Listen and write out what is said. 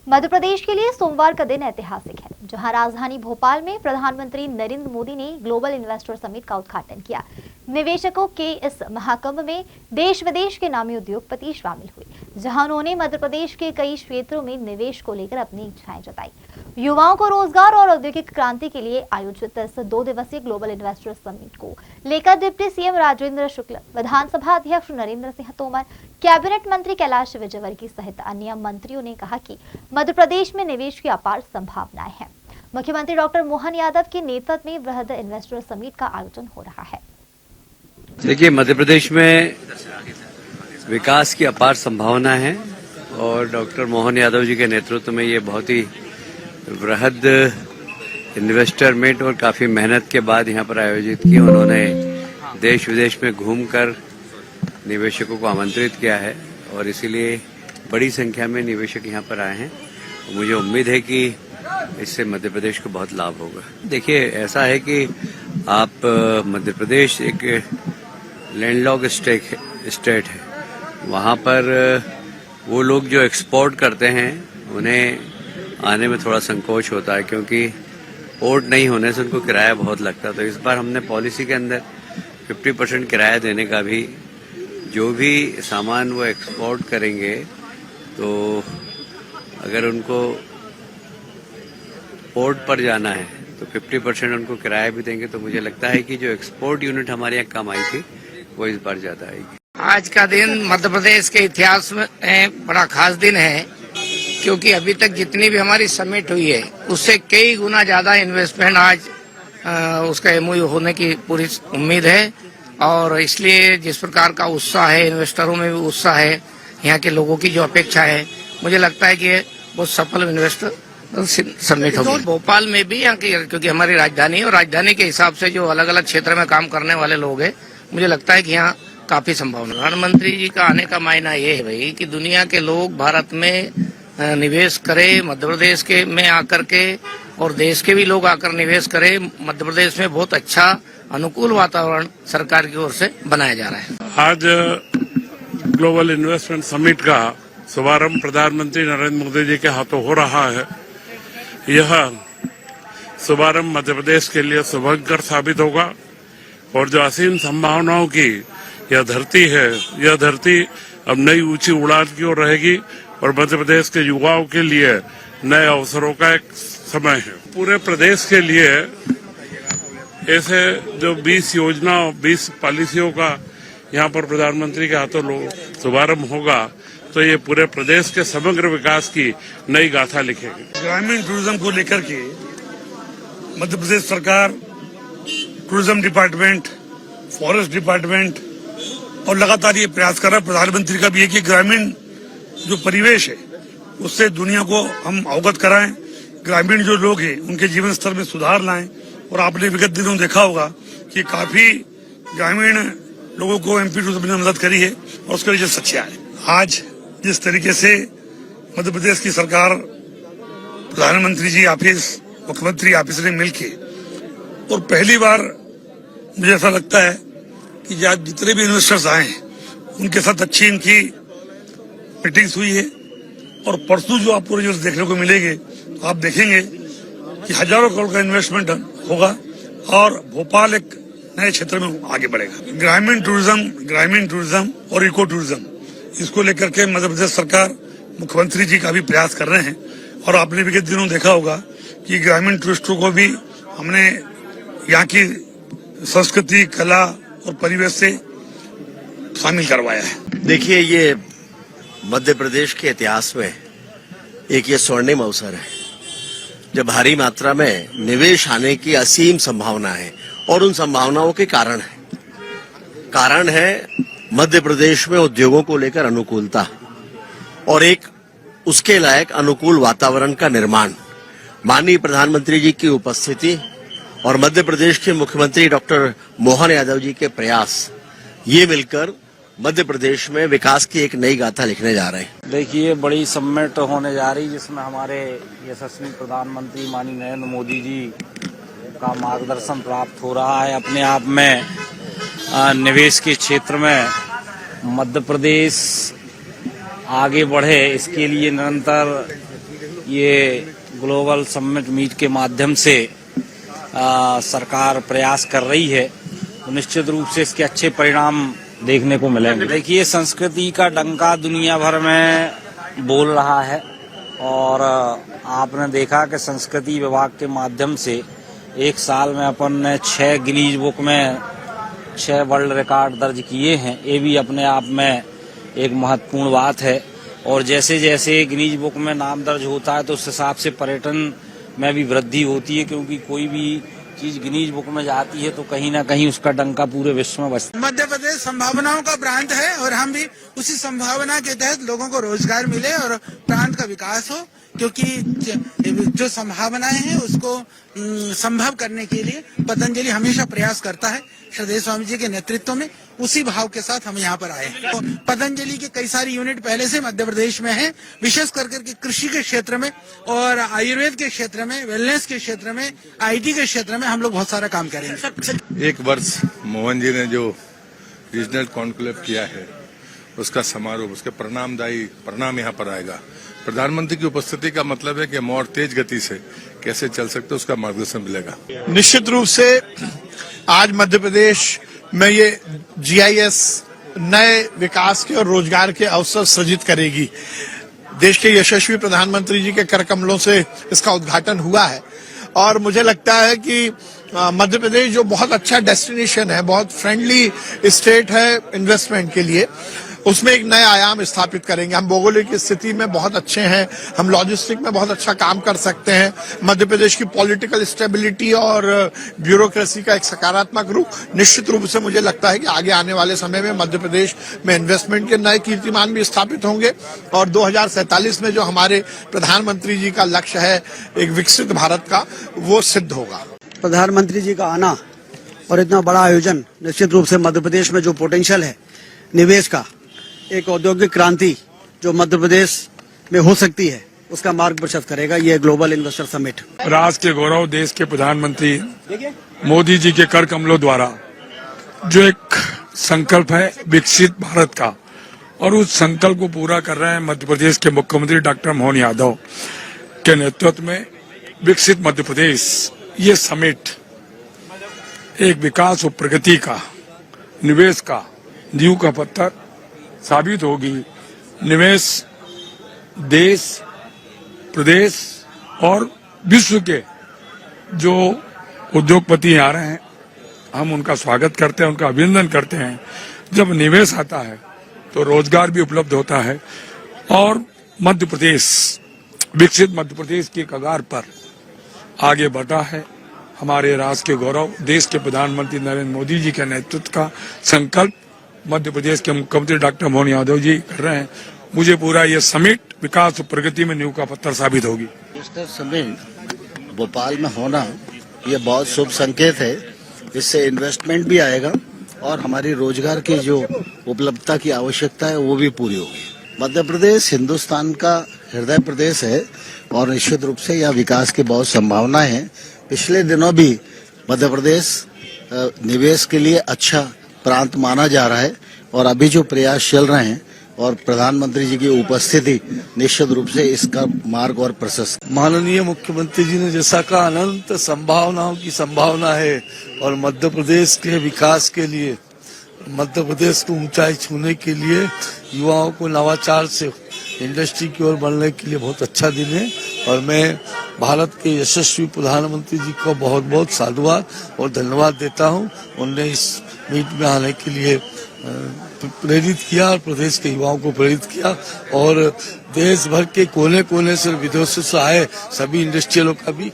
मध्य प्रदेश के लिए सोमवार का दिन ऐतिहासिक है, जहां राजधानी भोपाल में प्रधानमंत्री नरेंद्र मोदी ने ग्लोबल इन्वेस्टर समिट का उद्घाटन किया। निवेशकों के इस महाकुंभ में देश विदेश के नामी उद्योगपति शामिल हुए, जहां उन्होंने मध्य प्रदेश के कई क्षेत्रों में निवेश को लेकर अपनी इच्छाएं जताई। युवाओं को रोजगार और औद्योगिक क्रांति के लिए आयोजित इस 2 दिवसीय ग्लोबल इन्वेस्टर समिट को लेकर डिप्टी सीएम राजेंद्र शुक्ला, विधानसभा अध्यक्ष नरेंद्र सिंह तोमर, कैबिनेट मंत्री कैलाश विजयवर्गीय सहित अन्य मंत्रियों ने कहा कि मध्य प्रदेश में निवेश की अपार संभावनाएं हैं। मुख्यमंत्री डॉक्टर मोहन यादव के नेतृत्व में वृहद इन्वेस्टर समिट का आयोजन हो रहा है। देखिए, मध्य प्रदेश में विकास की अपार संभावना है और डॉक्टर मोहन यादव जी के नेतृत्व में ये बहुत ही वृहद इन्वेस्टर मीट और काफी मेहनत के बाद यहाँ पर आयोजित की। उन्होंने देश विदेश में घूमकर निवेशकों को आमंत्रित किया है और इसीलिए बड़ी संख्या में निवेशक यहाँ पर आए हैं। मुझे उम्मीद है कि इससे मध्य प्रदेश को बहुत लाभ होगा। देखिए, ऐसा है कि आप मध्य प्रदेश एक लैंडलॉक स्टेट है। वहाँ पर वो लोग जो एक्सपोर्ट करते हैं उन्हें आने में थोड़ा संकोच होता है, क्योंकि पोर्ट नहीं होने से उनको किराया बहुत लगता है। तो इस बार हमने पॉलिसी के अंदर 50% किराया देने का भी, जो भी सामान वो एक्सपोर्ट करेंगे तो अगर उनको पोर्ट पर जाना है तो 50% उनको किराया भी देंगे। तो मुझे लगता है कि जो एक्सपोर्ट यूनिट हमारे यहाँ कम आई थी वो इस बार ज्यादा आएगी। आज का दिन मध्य प्रदेश के इतिहास में बड़ा खास दिन है, क्योंकि अभी तक जितनी भी हमारी समिट हुई है उससे कई गुना ज्यादा इन्वेस्टमेंट आज उसका एमओयू होने की पूरी उम्मीद है। और इसलिए जिस प्रकार का उत्साह है, इन्वेस्टरों में भी उत्साह है, यहाँ के लोगों की जो अपेक्षा है, मुझे लगता है कि ये बहुत सफल इन्वेस्टर समिट होगी। भोपाल में भी यहाँ की, क्योंकि हमारी राजधानी है और राजधानी के हिसाब से जो अलग अलग क्षेत्र में काम करने वाले लोग हैं, मुझे लगता है कि यहाँ काफी संभावना। प्रधानमंत्री जी का आने का मायना ये है भाई कि दुनिया के लोग भारत में निवेश करें, मध्य प्रदेश के में आकर के, और देश के भी लोग आकर निवेश करें। मध्य प्रदेश में बहुत अच्छा अनुकूल वातावरण सरकार की ओर से बनाया जा रहा है। आज ग्लोबल इन्वेस्टमेंट समिट का शुभारंभ प्रधानमंत्री नरेंद्र मोदी जी के हाथों हो रहा है। यह शुभारंभ मध्य प्रदेश के लिए शुभंकर साबित होगा और जो असीम संभावनाओं की यह धरती है, यह धरती अब नई ऊंची उड़ान की ओर रहेगी और मध्य प्रदेश के युवाओं के लिए नए अवसरों का एक समय है। पूरे प्रदेश के लिए ऐसे जो 20 योजना, 20 पॉलिसियों का यहाँ पर प्रधानमंत्री के हाथों शुभारंभ होगा, तो ये पूरे प्रदेश के समग्र विकास की नई गाथा लिखेगी। ग्रामीण टूरिज्म को लेकर के मध्य प्रदेश सरकार, टूरिज्म डिपार्टमेंट, फॉरेस्ट डिपार्टमेंट और लगातार ये प्रयास कर रहा है। प्रधानमंत्री का भी है कि ग्रामीण जो परिवेश है उससे दुनिया को हम अवगत कराएं, ग्रामीण जो लोग हैं उनके जीवन स्तर में सुधार लाएं। और आपने विगत दिनों देखा होगा कि काफी ग्रामीण लोगों को एमपी टूरिज्म ने मदद करी है और उसके लिए सच्चा है। आज जिस तरीके से मध्य प्रदेश की सरकार, प्रधानमंत्री जी ऑफिस, मुख्यमंत्री ऑफिस ने मिलके, और पहली बार मुझे ऐसा लगता है कि आज जितने भी इन्वेस्टर्स आए हैं उनके साथ अच्छी इनकी मीटिंग्स हुई है। और परसों जो आपको रिजल्ट देखने को मिलेंगे, तो आप देखेंगे कि हजारों करोड़ का इन्वेस्टमेंट होगा और भोपाल एक नए क्षेत्र में आगे बढ़ेगा। ग्रामीण टूरिज्म और इको टूरिज्म, इसको लेकर के मध्य प्रदेश सरकार, मुख्यमंत्री जी का भी प्रयास कर रहे हैं। और आपने विगत दिनों देखा होगा कि ग्रामीण टूरिस्टों को भी हमने यहाँ की संस्कृति, कला और परिवेश से शामिल करवाया है। देखिए, ये मध्य प्रदेश के इतिहास में एक ये स्वर्णिम अवसर है जब भारी मात्रा में निवेश आने की असीम संभावना है। और उन संभावनाओं के कारण है मध्य प्रदेश में उद्योगों को लेकर अनुकूलता और एक उसके लायक अनुकूल वातावरण का निर्माण। माननीय प्रधानमंत्री जी की उपस्थिति और मध्य प्रदेश के मुख्यमंत्री डॉक्टर मोहन यादव जी के प्रयास, ये मिलकर मध्य प्रदेश में विकास की एक नई गाथा लिखने जा रहे हैं। देखिए, बड़ी समिट होने जा रही, जिसमें हमारे यशस्वी प्रधानमंत्री माननीय नरेंद्र मोदी जी का मार्गदर्शन प्राप्त हो रहा है। अपने आप में निवेश के क्षेत्र में मध्य प्रदेश आगे बढ़े, इसके लिए निरंतर ये ग्लोबल समिट मीट के माध्यम से सरकार प्रयास कर रही है, तो निश्चित रूप से इसके अच्छे परिणाम देखने को मिलेंगे। देखिए, संस्कृति का डंका दुनिया भर में बोल रहा है और आपने देखा कि संस्कृति विभाग के माध्यम से एक साल में अपन ने 6 गिनीज बुक में 6 वर्ल्ड रिकॉर्ड दर्ज किए हैं। ये भी अपने आप में एक महत्वपूर्ण बात है और जैसे जैसे गिनीज बुक में नाम दर्ज होता है तो उस हिसाब से पर्यटन में भी वृद्धि होती है, क्योंकि कोई भी चीज गिनीज बुक में जाती है तो कहीं ना कहीं उसका डंका पूरे विश्व में बजता है। मध्य प्रदेश संभावनाओं का प्रांत है और हम भी उसी संभावना के तहत लोगों को रोजगार मिले और प्रांत का विकास हो, क्योंकि जो संभावनाएं हैं उसको संभव करने के लिए पतंजलि हमेशा प्रयास करता है। श्रद्धेय स्वामी जी के नेतृत्व में उसी भाव के साथ हम यहाँ पर आए हैं। तो पतंजलि के कई सारी यूनिट पहले से मध्य प्रदेश में हैं, विशेष करके कृषि के क्षेत्र में और आयुर्वेद के क्षेत्र में, वेलनेस के क्षेत्र में, IT के क्षेत्र में हम लोग बहुत सारा काम करेंगे। 1 वर्ष मोहन जी ने जो रीजनल कॉन्क्लेव किया है उसका समारोह, उसके परिणाम यहाँ पर आएगा। प्रधानमंत्री की उपस्थिति का मतलब है कि हम और तेज गति से कैसे चल सकते हैं, उसका मार्गदर्शन मिलेगा। निश्चित रूप से आज मध्य प्रदेश में ये GIS नए विकास के और रोजगार के अवसर सृजित करेगी। देश के यशस्वी प्रधानमंत्री जी के कर कमलों से इसका उद्घाटन हुआ है और मुझे लगता है कि मध्य प्रदेश जो बहुत अच्छा डेस्टिनेशन है, बहुत फ्रेंडली स्टेट है इन्वेस्टमेंट के लिए, उसमें एक नया आयाम स्थापित करेंगे। हम भौगोलिक स्थिति में बहुत अच्छे हैं, हम लॉजिस्टिक में बहुत अच्छा काम कर सकते हैं। मध्य प्रदेश की पॉलिटिकल स्टेबिलिटी और ब्यूरोक्रेसी का एक सकारात्मक रूप, निश्चित रूप से मुझे लगता है कि आगे आने वाले समय में मध्य प्रदेश में इन्वेस्टमेंट के नए कीर्तिमान भी स्थापित होंगे और 2047 में जो हमारे प्रधानमंत्री जी का लक्ष्य है एक विकसित भारत का, वो सिद्ध होगा। प्रधानमंत्री जी का आना और इतना बड़ा आयोजन निश्चित रूप से मध्य प्रदेश में जो पोटेंशियल है निवेश का, एक औद्योगिक क्रांति जो मध्य प्रदेश में हो सकती है, उसका मार्ग प्रशस्त करेगा ये ग्लोबल इन्वेस्टर समिट। राष्ट्र के गौरव देश के प्रधानमंत्री मोदी जी के कर कमलों द्वारा जो एक संकल्प है विकसित भारत का, और उस संकल्प को पूरा कर रहे हैं मध्य प्रदेश के मुख्यमंत्री डॉक्टर मोहन यादव के नेतृत्व में विकसित मध्य प्रदेश, ये समिट एक विकास और प्रगति का, निवेश का नींव का पत्थर साबित होगी। निवेश देश, प्रदेश और विश्व के जो उद्योगपति आ रहे हैं, हम उनका स्वागत करते हैं, उनका अभिनंदन करते हैं। जब निवेश आता है तो रोजगार भी उपलब्ध होता है और मध्य प्रदेश विकसित मध्य प्रदेश की कगार पर आगे बढ़ा है। हमारे राष्ट्र के गौरव देश के प्रधानमंत्री नरेंद्र मोदी जी के नेतृत्व का संकल्प मध्य प्रदेश के मुख्यमंत्री डॉक्टर मोहन यादव जी कर रहे हैं। मुझे पूरा ये समिट विकास और प्रगति में नींव का पत्थर साबित होगी। इन्वेस्टर समिट भोपाल में होना ये बहुत शुभ संकेत है। इससे इन्वेस्टमेंट भी आएगा और हमारी रोजगार की जो उपलब्धता की आवश्यकता है वो भी पूरी होगी। मध्य प्रदेश हिंदुस्तान का हृदय प्रदेश है और निश्चित रूप से यह विकास की बहुत संभावनाएं हैं। पिछले दिनों भी मध्य प्रदेश निवेश के लिए अच्छा प्रांत माना जा रहा है और अभी जो प्रयास चल रहे हैं और प्रधानमंत्री जी की उपस्थिति निश्चित रूप से इसका मार्ग और प्रशस्त। माननीय मुख्यमंत्री जी ने जैसा कहा, अनंत संभावनाओं की संभावना है और मध्य प्रदेश के विकास के लिए, मध्य प्रदेश को ऊंचाई छूने के लिए, युवाओं को नवाचार से इंडस्ट्री की ओर बढ़ने के लिए बहुत अच्छा दिन है और मैं भारत के यशस्वी प्रधानमंत्री जी को बहुत बहुत साधुवाद और धन्यवाद देता हूं। उन्होंने इस मीट में आने के लिए प्रेरित किया और प्रदेश के युवाओं को प्रेरित किया और देश भर के कोने कोने से विदेशों से आए सभी इंडस्ट्रियलों का भी